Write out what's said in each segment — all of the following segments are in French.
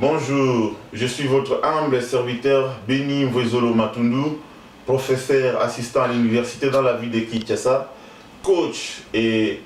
Bonjour, je suis votre humble serviteur Béni Mvwezolo Matundu, professeur assistant à l'université dans la ville de Kinshasa, coach et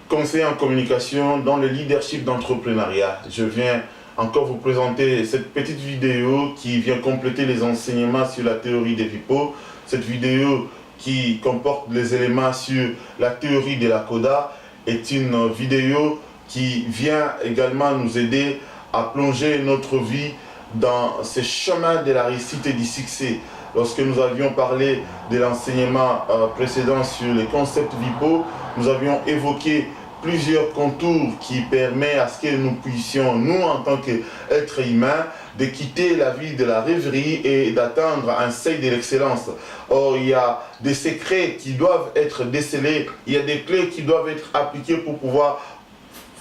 conseiller en communication dans le leadership d'entrepreneuriat. Je viens encore vous présenter cette petite vidéo qui vient compléter les enseignements sur la théorie des VIPO. Cette vidéo qui comporte les éléments sur la théorie de la coda est une vidéo qui vient également nous aider à plonger notre vie dans ce chemin de la réussite et du succès. Lorsque nous avions parlé de l'enseignement précédent sur les concepts VIPO, nous avions évoqué plusieurs contours qui permettent à ce que nous puissions, nous en tant qu'êtres humains, de quitter la vie de la rêverie et d'atteindre un seuil de l'excellence. Or, il y a des secrets qui doivent être décelés, il y a des clés qui doivent être appliquées pour pouvoir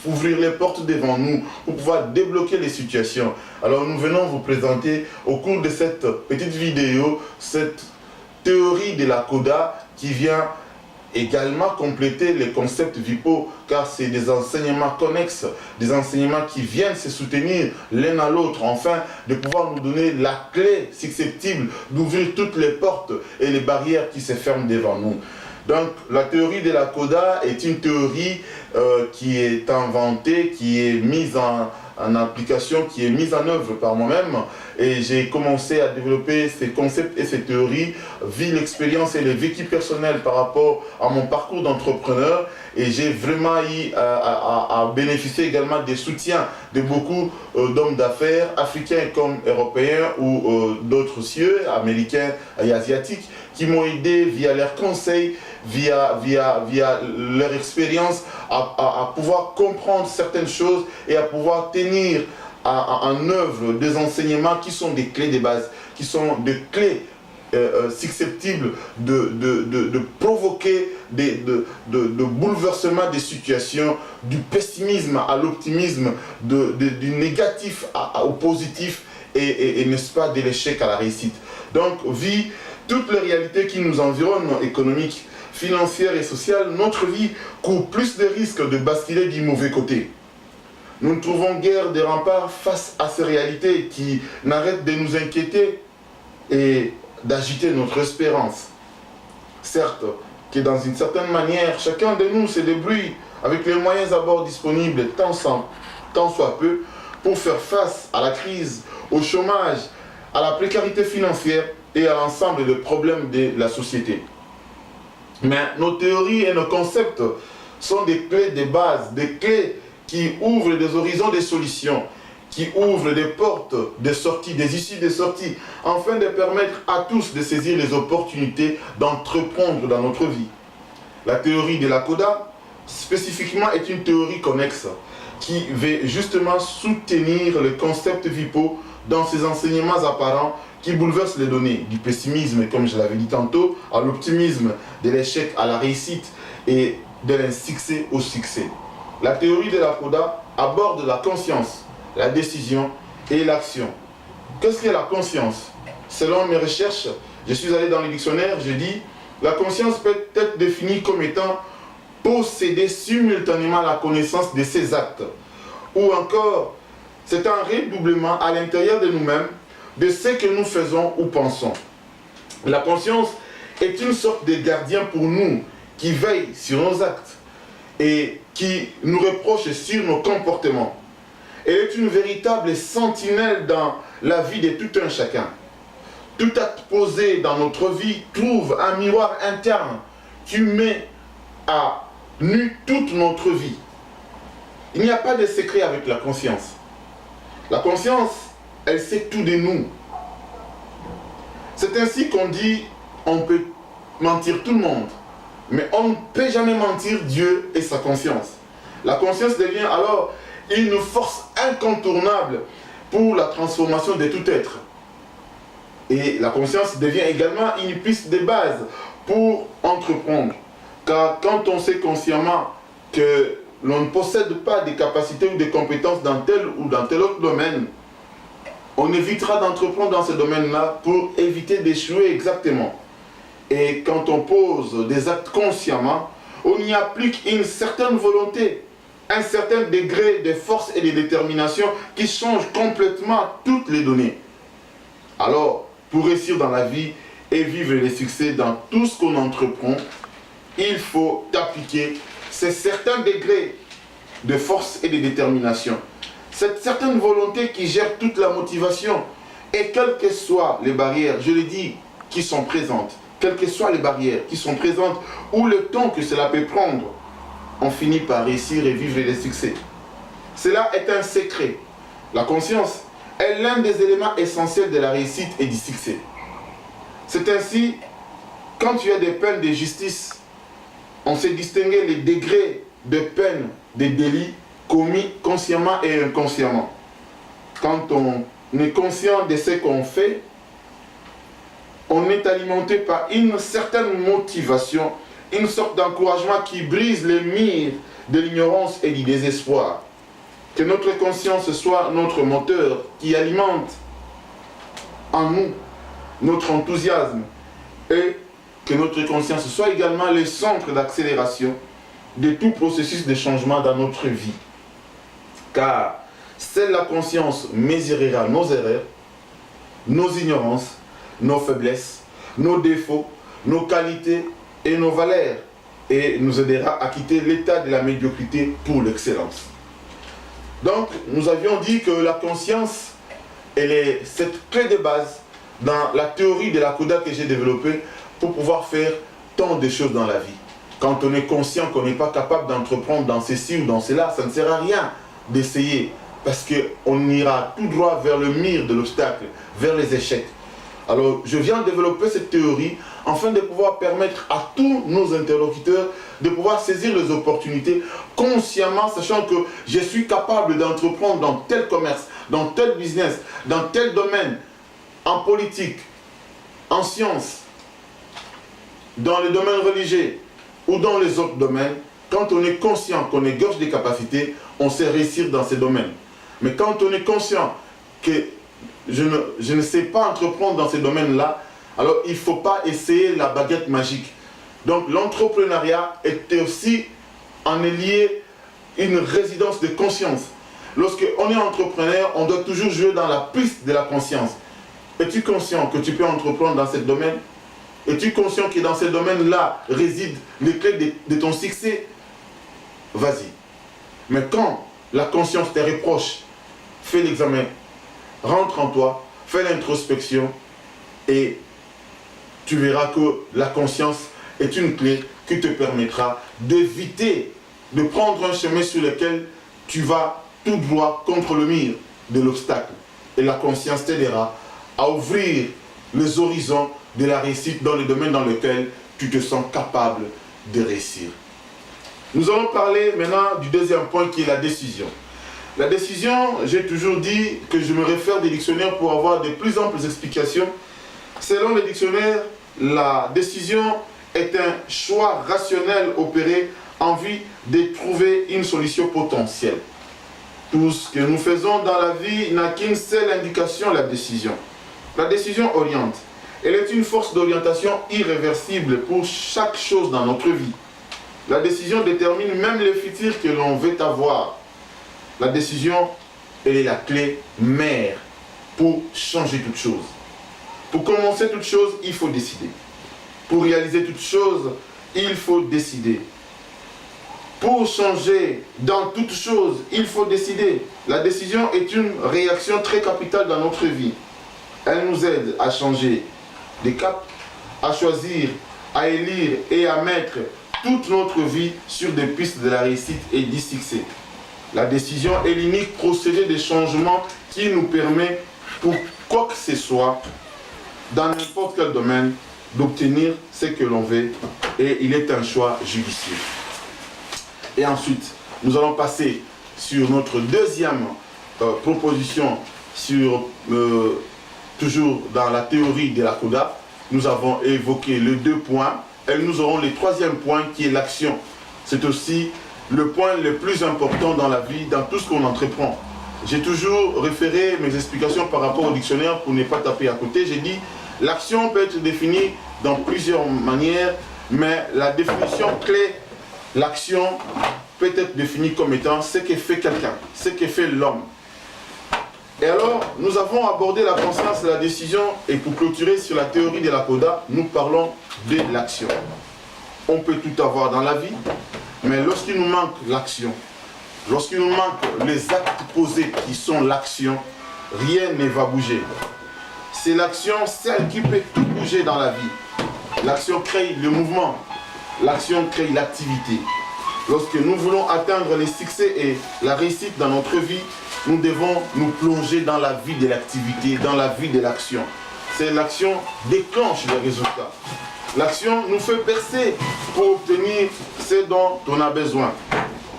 ouvrir les portes devant nous, pour pouvoir débloquer les situations. Alors nous venons vous présenter au cours de cette petite vidéo, cette théorie de la coda qui vient également compléter les concepts VIPO, car c'est des enseignements connexes, des enseignements qui viennent se soutenir l'un à l'autre, afin de pouvoir nous donner la clé susceptible d'ouvrir toutes les portes et les barrières qui se ferment devant nous. Donc la théorie de la coda est une théorie qui est inventée, qui est mise en application, qui est mise en œuvre par moi-même, et j'ai commencé à développer ces concepts et ces théories via l'expérience et le vécu personnel par rapport à mon parcours d'entrepreneur, et j'ai vraiment eu à bénéficier également des soutiens de beaucoup d'hommes d'affaires africains comme européens ou d'autres cieux, américains et asiatiques, qui m'ont aidé via leurs conseils, via leur expérience à pouvoir comprendre certaines choses et à pouvoir tenir en œuvre des enseignements qui sont des clés de base, qui sont des clés susceptibles de provoquer de bouleversements des situations, du pessimisme à l'optimisme, du négatif au positif et n'est-ce pas, de l'échec à la réussite. Donc, vu toutes les réalités qui nous environnent, économiques, financières et sociales, notre vie court plus de risques de basculer du mauvais côté. Nous ne trouvons guère de remparts face à ces réalités qui n'arrêtent de nous inquiéter et d'agiter notre espérance. Certes, que dans une certaine manière, chacun de nous se débrouille avec les moyens à bord disponibles, tant soit peu, pour faire face à la crise, au chômage, à la précarité financière et à l'ensemble des problèmes de la société. Mais nos théories et nos concepts sont des clés de base, des clés qui ouvrent des horizons de solutions, qui ouvrent des portes de sortie, des issues de sortie, afin de permettre à tous de saisir les opportunités d'entreprendre dans notre vie. La théorie de la coda, spécifiquement, est une théorie connexe qui veut justement soutenir le concept VIPO dans ses enseignements apparents qui bouleversent les données, du pessimisme, comme je l'avais dit tantôt, à l'optimisme, de l'échec à la réussite et de l'insuccès au succès. La théorie de la coda aborde la conscience, la décision et l'action. Qu'est-ce qu'est la conscience? Selon mes recherches, je suis allé dans le dictionnaire, je dis la conscience peut être définie comme étant posséder simultanément la connaissance de ses actes, ou encore c'est un redoublement à l'intérieur de nous-mêmes de ce que nous faisons ou pensons. La conscience est une sorte de gardien pour nous qui veille sur nos actes et qui nous reproche sur nos comportements. Elle est une véritable sentinelle dans la vie de tout un chacun. Tout acte posé dans notre vie trouve un miroir interne qui met à nu toute notre vie. Il n'y a pas de secret avec la conscience. La conscience, elle sait tout de nous. C'est ainsi qu'on dit, on peut mentir tout le monde, mais on ne peut jamais mentir Dieu et sa conscience. La conscience devient alors une force incontournable pour la transformation de tout être. Et la conscience devient également une piste de base pour entreprendre. Car quand on sait consciemment que l'on ne possède pas des capacités ou des compétences dans tel ou dans tel autre domaine, on évitera d'entreprendre dans ce domaine-là pour éviter d'échouer exactement. Et quand on pose des actes consciemment, on y applique une certaine volonté, un certain degré de force et de détermination qui change complètement toutes les données. Alors, pour réussir dans la vie et vivre les succès dans tout ce qu'on entreprend, il faut appliquer ces certains degrés de force et de détermination. Cette certaine volonté qui gère toute la motivation. Et quelles que soient les barrières, je l'ai dit, qui sont présentes, quelles que soient les barrières qui sont présentes, ou le temps que cela peut prendre, on finit par réussir et vivre les succès. Cela est un secret. La conscience est l'un des éléments essentiels de la réussite et du succès. C'est ainsi, quand tu as des peines de justice, on sait distinguer les degrés de peine des délits commis consciemment et inconsciemment. Quand on est conscient de ce qu'on fait, on est alimenté par une certaine motivation, une sorte d'encouragement qui brise les murs de l'ignorance et du désespoir. Que notre conscience soit notre moteur qui alimente en nous notre enthousiasme et que notre conscience soit également le centre d'accélération de tout processus de changement dans notre vie. Car seule la conscience mesurera nos erreurs, nos ignorances, nos faiblesses, nos défauts, nos qualités et nos valeurs et nous aidera à quitter l'état de la médiocrité pour l'excellence. Donc, nous avions dit que la conscience, elle est cette clé de base dans la théorie de la Koda que j'ai développée pour pouvoir faire tant de choses dans la vie. Quand on est conscient qu'on n'est pas capable d'entreprendre dans ceci ou dans cela, ça ne sert à rien d'essayer parce qu'on ira tout droit vers le mur de l'obstacle, vers les échecs. Alors, je viens développer cette théorie afin de pouvoir permettre à tous nos interlocuteurs de pouvoir saisir les opportunités consciemment, sachant que je suis capable d'entreprendre dans tel commerce, dans tel business, dans tel domaine, en politique, en sciences, dans les domaines religieux ou dans les autres domaines. Quand on est conscient qu'on égorge des capacités, on sait réussir dans ces domaines. Mais quand on est conscient que je ne sais pas entreprendre dans ces domaines-là, alors il ne faut pas essayer la baguette magique. Donc l'entrepreneuriat est aussi en lié une résidence de conscience. Lorsqu'on est entrepreneur, on doit toujours jouer dans la piste de la conscience. Es-tu conscient que tu peux entreprendre dans ce domaine? Es-tu conscient que dans ce domaine-là résident les clés de ton succès? Vas-y. Mais quand la conscience te reproche, fais l'examen, rentre en toi, fais l'introspection et tu verras que la conscience est une clé qui te permettra d'éviter de prendre un chemin sur lequel tu vas tout droit contre le mur de l'obstacle. Et la conscience t'aidera à ouvrir les horizons de la réussite dans le domaine dans lequel tu te sens capable de réussir. Nous allons parler maintenant du deuxième point qui est la décision. La décision, j'ai toujours dit que je me réfère des dictionnaires pour avoir de plus amples explications. Selon les dictionnaires, la décision est un choix rationnel opéré en vue de trouver une solution potentielle. Tout ce que nous faisons dans la vie n'a qu'une seule indication, la décision. La décision oriente. Elle est une force d'orientation irréversible pour chaque chose dans notre vie. La décision détermine même le futur que l'on veut avoir. La décision, elle est la clé mère pour changer toute chose. Pour commencer toute chose, il faut décider. Pour réaliser toute chose, il faut décider. Pour changer dans toute chose, il faut décider. La décision est une réaction très capitale dans notre vie. Elle nous aide à changer des caps, à choisir, à élire et à mettre toute notre vie sur des pistes de la réussite et du succès. La décision est l'unique procédé de changement qui nous permet, pour quoi que ce soit, dans n'importe quel domaine, d'obtenir ce que l'on veut, et il est un choix judicieux. Et ensuite, nous allons passer sur notre deuxième proposition, toujours dans la théorie de la Koda. Nous avons évoqué les 2 points, et nous aurons le 3e point qui est l'action. C'est aussi le point le plus important dans la vie, dans tout ce qu'on entreprend. J'ai toujours référé mes explications par rapport au dictionnaire pour ne pas taper à côté. J'ai dit, l'action peut être définie dans plusieurs manières, mais la définition clé, l'action peut être défini comme étant ce que fait quelqu'un, ce que fait l'homme. Et alors, nous avons abordé la conscience et la décision, et pour clôturer sur la théorie de la coda, nous parlons de l'action. On peut tout avoir dans la vie, mais lorsqu'il nous manque l'action, lorsqu'il nous manque les actes posés qui sont l'action, rien ne va bouger. C'est l'action, celle qui peut tout bouger dans la vie. L'action crée le mouvement, l'action crée l'activité. Lorsque nous voulons atteindre les succès et la réussite dans notre vie, nous devons nous plonger dans la vie de l'activité, dans la vie de l'action. C'est l'action qui déclenche les résultats. L'action nous fait percer pour obtenir ce dont on a besoin.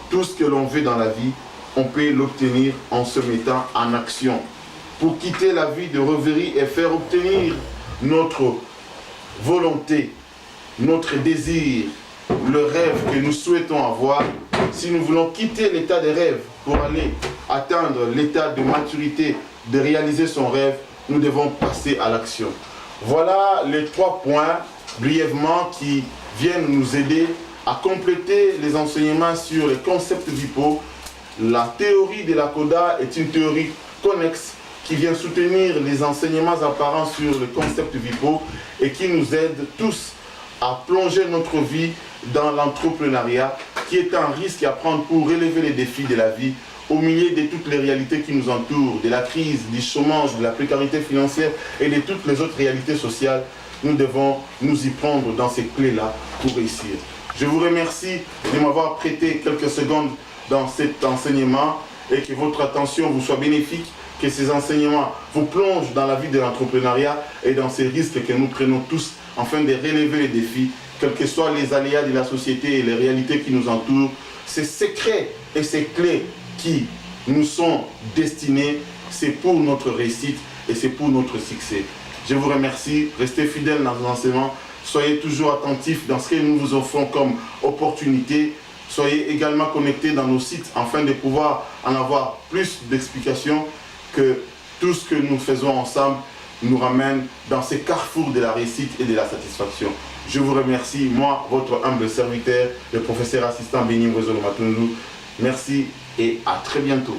Tout ce que l'on veut dans la vie, on peut l'obtenir en se mettant en action. Pour quitter la vie de rêverie et faire obtenir notre volonté, notre désir, le rêve que nous souhaitons avoir, si nous voulons quitter l'état de rêve pour aller atteindre l'état de maturité, de réaliser son rêve, nous devons passer à l'action. Voilà les 3 points, brièvement, qui viennent nous aider à compléter les enseignements sur les concepts VIPO. La théorie de la coda est une théorie connexe qui vient soutenir les enseignements apparents sur le concept VIPO et qui nous aide tous à plonger notre vie dans l'entrepreneuriat, qui est un risque à prendre pour relever les défis de la vie, au milieu de toutes les réalités qui nous entourent, de la crise, du chômage, de la précarité financière et de toutes les autres réalités sociales. Nous devons nous y prendre dans ces clés-là pour réussir. Je vous remercie de m'avoir prêté quelques secondes dans cet enseignement et que votre attention vous soit bénéfique, que ces enseignements vous plongent dans la vie de l'entrepreneuriat et dans ces risques que nous prenons tous afin de relever les défis, quels que soient les aléas de la société et les réalités qui nous entourent. Ces secrets et ces clés qui nous sont destinés, c'est pour notre réussite et c'est pour notre succès. Je vous remercie, restez fidèles dans nos enseignements, soyez toujours attentifs dans ce que nous vous offrons comme opportunité. Soyez également connectés dans nos sites afin de pouvoir en avoir plus d'explications, que tout ce que nous faisons ensemble nous ramène dans ces carrefours de la réussite et de la satisfaction. Je vous remercie, moi, votre humble serviteur, le professeur assistant Béni Mvwezolo Matundu. Merci et à très bientôt.